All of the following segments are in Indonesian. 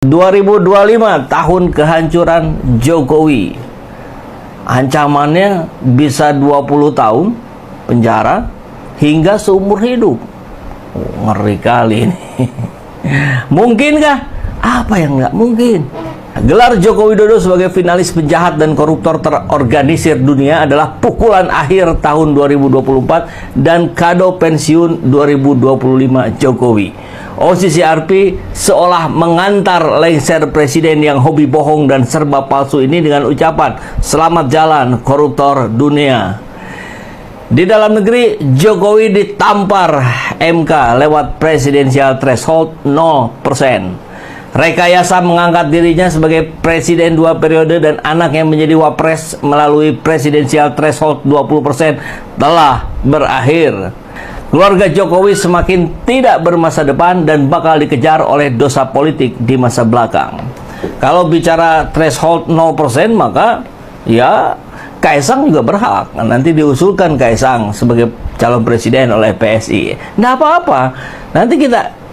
2025 tahun kehancuran Jokowi. Ancamannya bisa 20 tahun penjara hingga seumur hidup. Ngeri kali ini. Mungkinkah? Apa yang nggak mungkin? Gelar Joko Widodo sebagai finalis penjahat dan koruptor terorganisir dunia adalah pukulan akhir tahun 2024 dan kado pensiun 2025 Jokowi. OCCRP seolah mengantar lengser presiden yang hobi bohong dan serba palsu ini dengan ucapan selamat jalan koruptor dunia. Di dalam negeri, Jokowi ditampar MK lewat presidensial threshold 0%. Rekayasa mengangkat dirinya sebagai presiden 2 periode dan anak yang menjadi wapres melalui presidensial threshold 20% telah berakhir. Keluarga Jokowi semakin tidak bermasa depan dan bakal dikejar oleh dosa politik di masa belakang. Kalau bicara threshold 0%, maka ya Kaisang juga berhak. Nanti diusulkan Kaisang sebagai calon presiden oleh PSI. Nggak apa-apa. Nanti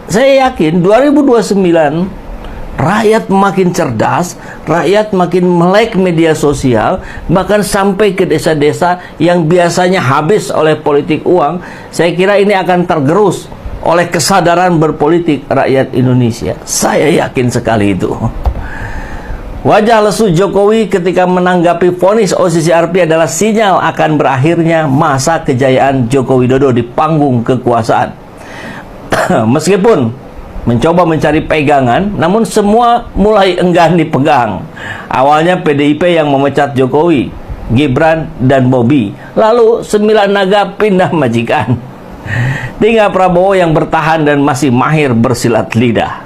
saya yakin 2029 rakyat makin cerdas, rakyat makin melek media sosial, bahkan sampai ke desa-desa yang biasanya habis oleh politik uang. Saya kira ini akan tergerus oleh kesadaran berpolitik rakyat Indonesia. Saya yakin sekali itu. Wajah lesu Jokowi ketika menanggapi vonis OCCRP adalah sinyal akan berakhirnya masa kejayaan Joko Widodo di panggung kekuasaan. Meskipun mencoba mencari pegangan, namun semua mulai enggan dipegang. Awalnya PDIP yang memecat Jokowi, Gibran, dan Bobi. Lalu 9 naga pindah majikan. Tinggal Prabowo yang bertahan dan masih mahir bersilat lidah.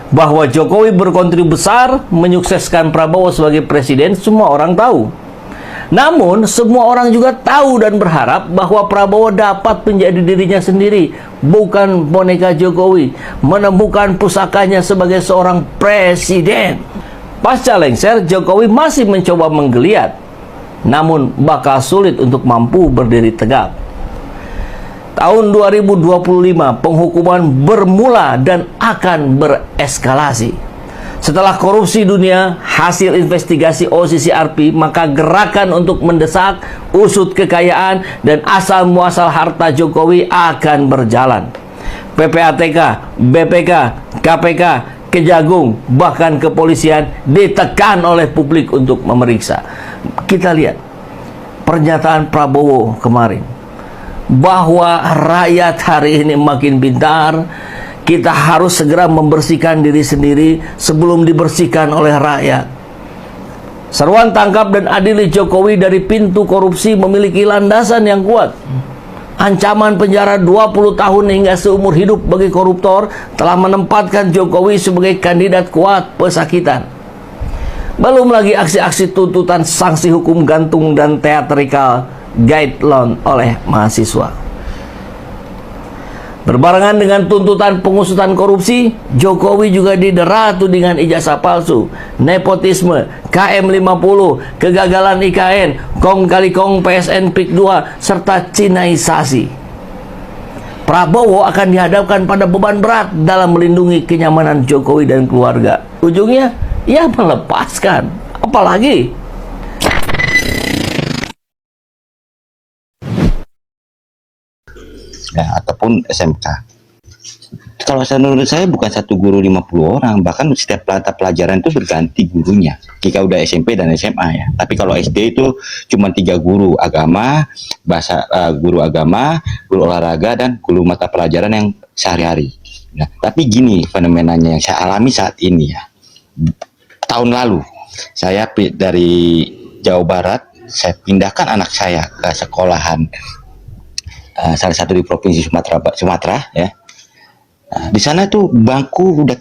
Bahwa Jokowi berkontribusi besar menyukseskan Prabowo sebagai presiden, semua orang tahu. Namun, semua orang juga tahu dan berharap bahwa Prabowo dapat menjadi dirinya sendiri, bukan boneka Jokowi, menemukan pusakanya sebagai seorang presiden. Pasca lengser, Jokowi masih mencoba menggeliat, namun bakal sulit untuk mampu berdiri tegak. Tahun 2025, penghukuman bermula dan akan bereskalasi. Setelah korupsi dunia, hasil investigasi OCCRP, maka gerakan untuk mendesak, usut kekayaan, dan asal-muasal harta Jokowi akan berjalan. PPATK, BPK, KPK, Kejagung, bahkan kepolisian ditekan oleh publik untuk memeriksa. Kita lihat pernyataan Prabowo kemarin, bahwa rakyat hari ini makin pintar. Kita harus segera membersihkan diri sendiri sebelum dibersihkan oleh rakyat. Seruan tangkap dan adili Jokowi dari pintu korupsi memiliki landasan yang kuat. Ancaman penjara 20 tahun hingga seumur hidup bagi koruptor telah menempatkan Jokowi sebagai kandidat kuat pesakitan. Belum lagi aksi-aksi tuntutan sanksi hukum gantung dan teatrikal guideline oleh mahasiswa. Berbarengan dengan tuntutan pengusutan korupsi, Jokowi juga didera tudingan ijazah palsu, nepotisme, KM50, kegagalan IKN, kong kali kong PSN PIK 2, serta Cinaisasi. Prabowo akan dihadapkan pada beban berat dalam melindungi kenyamanan Jokowi dan keluarga. Ujungnya, ia melepaskan. Apalagi ya, ataupun SMK. Kalau menurut saya bukan satu guru 50 orang, bahkan setiap mata pelajaran itu berganti gurunya. Jika udah SMP dan SMA ya. Tapi kalau SD itu cuma 3 guru agama, guru agama, guru olahraga, dan guru mata pelajaran yang sehari-hari. Nah, tapi gini fenomenanya yang saya alami saat ini ya. Tahun lalu saya dari Jawa Barat, saya pindahkan anak saya ke sekolahan salah satu di provinsi Sumatera ya. Nah, di sana tuh bangku udah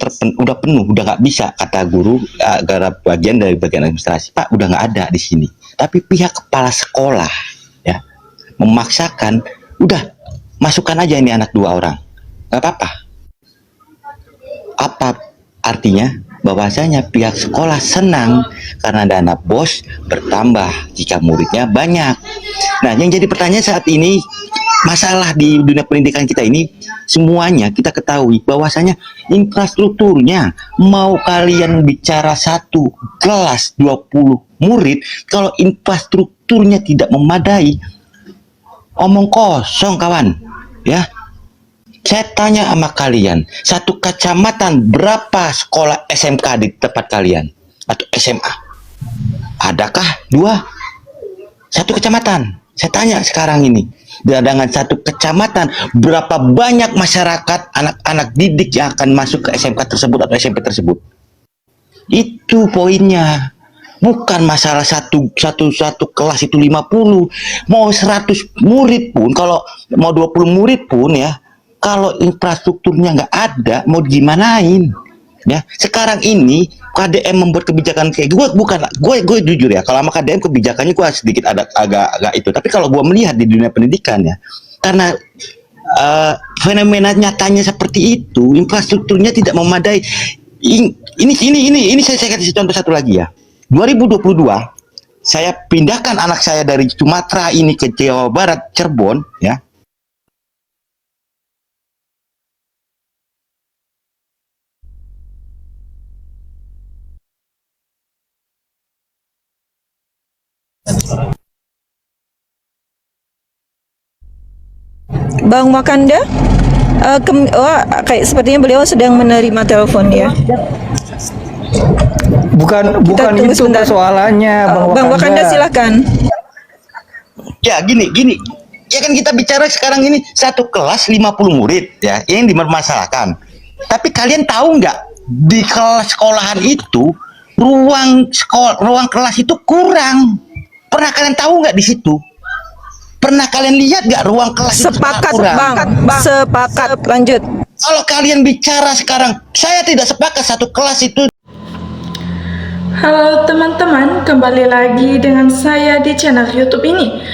penuh, udah nggak bisa, kata guru, gara bagian dari bagian administrasi, Pak udah nggak ada di sini. Tapi pihak kepala sekolah ya memaksakan, udah masukkan aja ini anak 2 orang, nggak apa-apa. Apa artinya? Bahwasanya pihak sekolah senang karena dana BOS bertambah jika muridnya banyak. Nah, yang jadi pertanyaan saat ini, masalah di dunia pendidikan kita ini semuanya kita ketahui bahwasanya infrastrukturnya, mau kalian bicara satu kelas 20 murid, kalau infrastrukturnya tidak memadai, omong kosong kawan ya. Saya tanya sama kalian, satu kecamatan berapa sekolah SMK di tempat kalian atau SMA? Adakah dua? Satu kecamatan. Saya tanya sekarang ini, dengan satu kecamatan berapa banyak masyarakat anak-anak didik yang akan masuk ke SMK tersebut atau SMP tersebut? Itu poinnya. Bukan masalah satu kelas itu 50, mau 100 murid pun, kalau mau 20 murid pun ya, kalau infrastrukturnya nggak ada, mau gimanain? Ya, sekarang ini KDM membuat kebijakan kayak gue jujur ya, kalau sama KDM kebijakannya gue sedikit agak itu, tapi kalau gue melihat di dunia pendidikan ya, karena fenomena nyatanya seperti itu, infrastrukturnya tidak memadai. Ini saya kasih contoh satu lagi ya. 2022 saya pindahkan anak saya dari Sumatera ini ke Jawa Barat, Cirebon ya. Bang Wakanda, kayak sepertinya beliau sedang menerima telepon ya. Bukan tunggu itu sebentar. persoalannya, Bang Wakanda silakan. Ya gini. Ya kan kita bicara sekarang ini satu kelas 50 murid ya, yang dipermasalahkan. Tapi kalian tahu nggak, di kelas sekolahan itu ruang kelas itu kurang. Pernah kalian tahu nggak di situ? Pernah kalian lihat nggak ruang kelas itu Sepakat kurang? Bang, sepakat. Lanjut. Kalau kalian bicara sekarang, saya tidak sepakat satu kelas itu. Halo teman-teman, kembali lagi dengan saya di channel YouTube ini.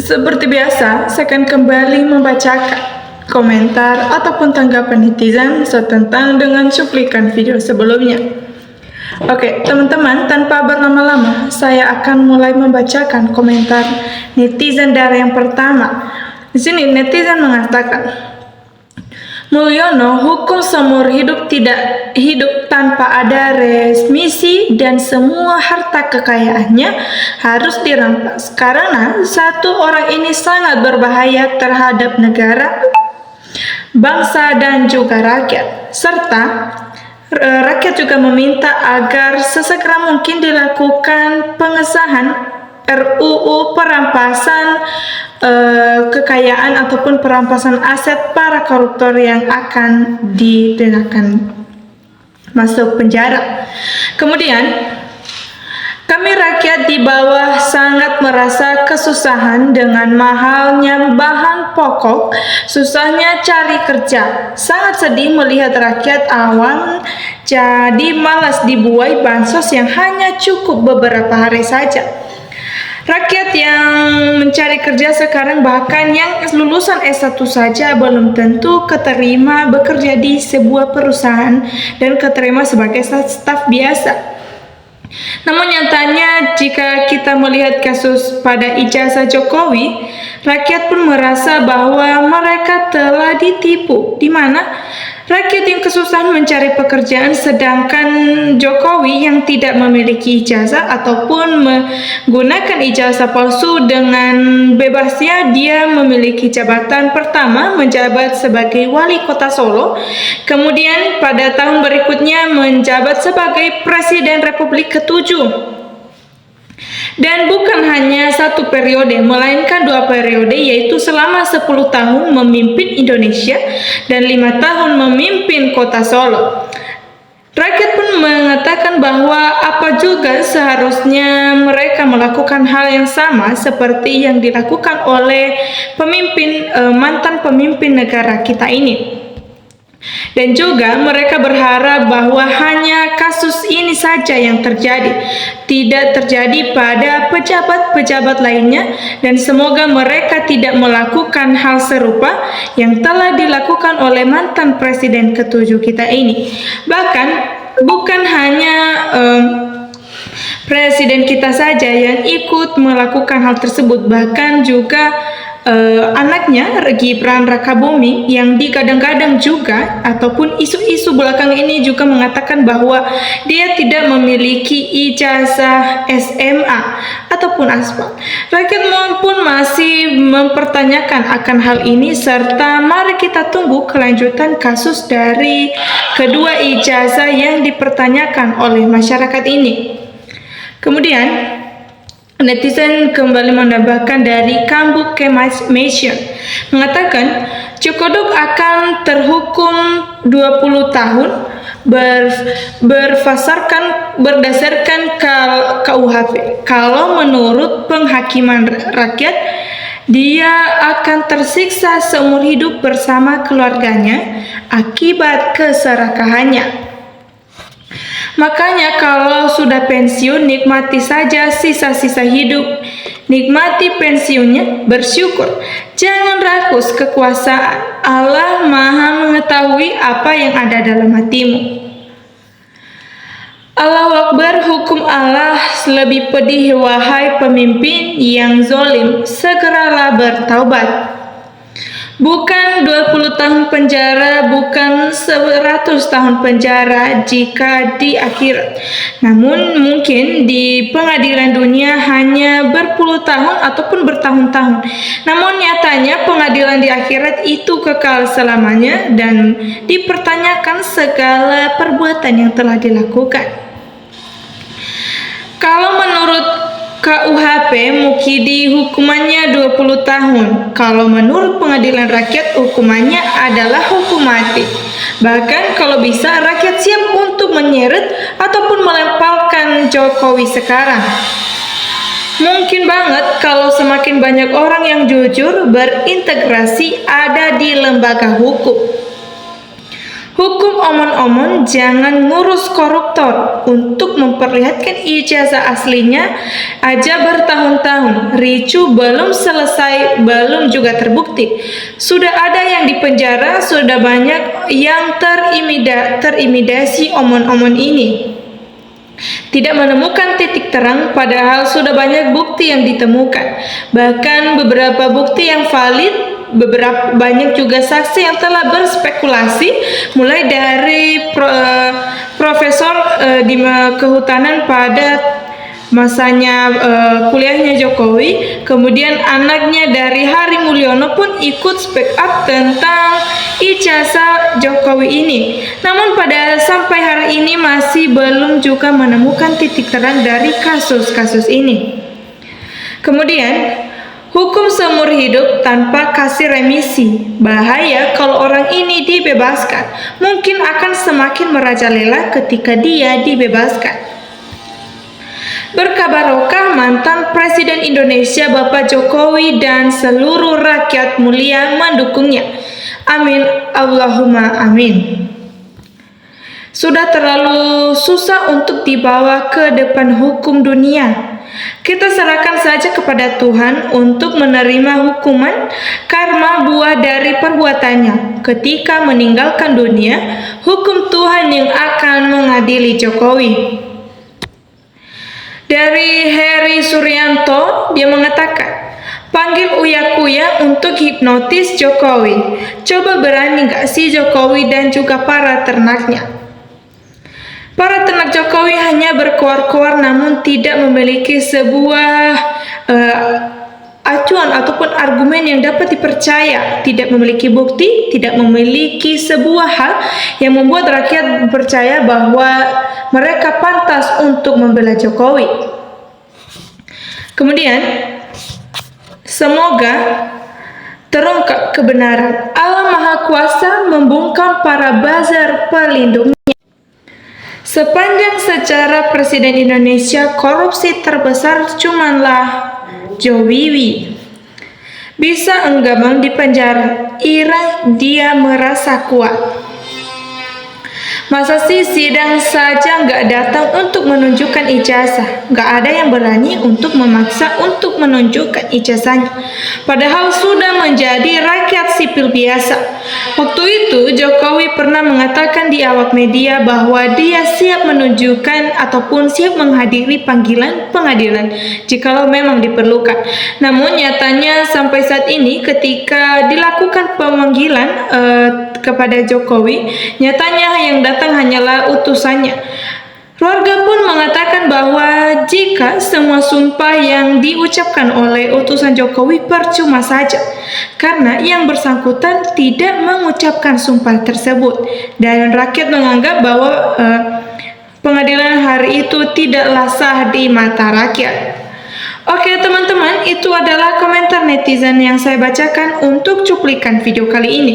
Seperti biasa, saya akan kembali membacakan komentar ataupun tanggapan netizen setentang dengan cuplikan video sebelumnya. Oke, teman-teman, tanpa berlama-lama, saya akan mulai membacakan komentar netizen dari yang pertama. Di sini netizen mengatakan, Mulyono, hukum seumur hidup tidak hidup tanpa ada remisi dan semua harta kekayaannya harus dirampas karena satu orang ini sangat berbahaya terhadap negara, bangsa dan juga rakyat. Serta rakyat juga meminta agar sesegera mungkin dilakukan pengesahan RUU perampasan kekayaan ataupun perampasan aset para koruptor yang akan dipindahkan masuk penjara. Kemudian kami rakyat di bawah sangat merasa kesusahan dengan mahalnya bahan pokok, susahnya cari kerja. Sangat sedih melihat rakyat awam jadi malas dibuai bansos yang hanya cukup beberapa hari saja. Rakyat yang mencari kerja sekarang bahkan yang lulusan S1 saja belum tentu keterima bekerja di sebuah perusahaan dan keterima sebagai staf biasa. Namun nyatanya jika kita melihat kasus pada ijazah Jokowi, rakyat pun merasa bahwa mereka telah ditipu, di mana rakyat yang kesusahan mencari pekerjaan sedangkan Jokowi yang tidak memiliki ijazah ataupun menggunakan ijazah palsu dengan bebasnya dia memiliki jabatan pertama menjabat sebagai wali kota Solo, kemudian pada tahun berikutnya menjabat sebagai Presiden Republik ke-7. Dan bukan hanya satu periode, melainkan 2 periode, yaitu selama 10 tahun memimpin Indonesia dan 5 tahun memimpin kota Solo. Rakyat pun mengatakan bahwa apa juga seharusnya mereka melakukan hal yang sama seperti yang dilakukan oleh mantan pemimpin negara kita ini. Dan juga mereka berharap bahwa hanya kasus ini saja yang terjadi, tidak terjadi pada pejabat-pejabat lainnya, dan semoga mereka tidak melakukan hal serupa yang telah dilakukan oleh mantan presiden ke-7 kita ini. Bahkan bukan hanya presiden kita saja yang ikut melakukan hal tersebut, bahkan juga anaknya Gibran Rakabuming yang digadang-gadang juga ataupun isu-isu belakang ini juga mengatakan bahwa dia tidak memiliki ijazah SMA ataupun aspal. Rakyat pun masih mempertanyakan akan hal ini serta mari kita tunggu kelanjutan kasus dari kedua ijazah yang dipertanyakan oleh masyarakat ini. Kemudian netizen kembali menambahkan dari Kambuk Kemation mengatakan Cokodok akan terhukum 20 tahun berdasarkan KUHP. Kalau menurut penghakiman rakyat, dia akan tersiksa seumur hidup bersama keluarganya akibat keserakahannya. Makanya kalau sudah pensiun, nikmati saja sisa-sisa hidup. Nikmati pensiunnya, bersyukur. Jangan rakus kekuasaan. Allah Maha mengetahui apa yang ada dalam hatimu. Allahu Akbar, hukum Allah lebih pedih wahai pemimpin yang zolim. Segeralah bertaubat. Bukan 20 tahun penjara, bukan 100 tahun penjara jika di akhirat. Namun mungkin di pengadilan dunia hanya berpuluh tahun ataupun bertahun-tahun. Namun nyatanya pengadilan di akhirat itu kekal selamanya dan dipertanyakan segala perbuatan yang telah dilakukan. Kalau menurut KUHP, Mukidi hukumannya 20 tahun. Kalau menurut pengadilan rakyat, hukumannya adalah hukum mati. Bahkan kalau bisa, rakyat siap untuk menyeret ataupun melemparkan Jokowi sekarang. Mungkin banget kalau semakin banyak orang yang jujur berintegrasi ada di lembaga hukum. Hukum omon-omon, jangan ngurus koruptor. Untuk memperlihatkan ijazah aslinya aja bertahun-tahun. Ricu belum selesai, belum juga terbukti. Sudah ada yang dipenjara, sudah banyak yang terintimidasi omon-omon ini. Tidak menemukan titik terang padahal sudah banyak bukti yang ditemukan. Bahkan beberapa bukti yang valid, banyak juga saksi yang telah berspekulasi mulai dari profesor di kehutanan pada masanya kuliahnya Jokowi, kemudian anaknya dari Hari Mulyono pun ikut speak up tentang ijazah Jokowi ini. Namun pada sampai hari ini masih belum juga menemukan titik terang dari kasus-kasus ini. Kemudian hukum seumur hidup tanpa kasih remisi. Bahaya kalau orang ini dibebaskan. Mungkin akan semakin merajalela ketika dia dibebaskan. Berkabarokah mantan Presiden Indonesia Bapak Jokowi dan seluruh rakyat mulia mendukungnya. Amin. Allahumma amin. Sudah terlalu susah untuk dibawa ke depan hukum dunia. Kita serahkan saja kepada Tuhan untuk menerima hukuman karma buah dari perbuatannya. Ketika meninggalkan dunia, hukum Tuhan yang akan mengadili Jokowi. Dari Heri Suryanto, dia mengatakan, panggil Uya-Kuya untuk hipnotis Jokowi. Coba berani gak sih Jokowi dan juga para ternaknya? Para ternak Jokowi hanya berkoar-koar namun tidak memiliki sebuah acuan ataupun argumen yang dapat dipercaya, tidak memiliki bukti, tidak memiliki sebuah hal yang membuat rakyat percaya bahwa mereka pantas untuk membela Jokowi. Kemudian, semoga terungkap kebenaran. Allah Maha Kuasa membungkam para buzzer pelindungnya. Sepanjang sejarah Presiden Indonesia, korupsi terbesar cumanlah Jowiwi. Bisa enggak bang di penjara? Ira dia merasa kuat. Masa sih sidang saja nggak datang untuk menunjukkan ijazah? Nggak ada yang berani untuk memaksa untuk menunjukkan ijazahnya. Padahal sudah menjadi rakyat sipil biasa. Waktu itu Jokowi pernah mengatakan di awak media bahwa dia siap menunjukkan ataupun siap menghadiri panggilan pengadilan jikalau memang diperlukan. Namun nyatanya sampai saat ini ketika dilakukan pemanggilan kepada Jokowi, nyatanya yang datang hanyalah utusannya. Keluarga pun mengatakan bahwa jika semua sumpah yang diucapkan oleh utusan Jokowi percuma saja, karena yang bersangkutan tidak mengucapkan sumpah tersebut, dan rakyat menganggap bahwa pengadilan hari itu tidaklah sah di mata rakyat. Oke teman-teman, itu adalah komentar netizen yang saya bacakan untuk cuplikan video kali ini.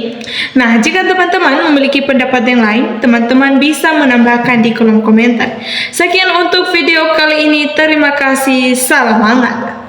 Nah, jika teman-teman memiliki pendapat yang lain, teman-teman bisa menambahkan di kolom komentar. Sekian untuk video kali ini, terima kasih, salam hangat.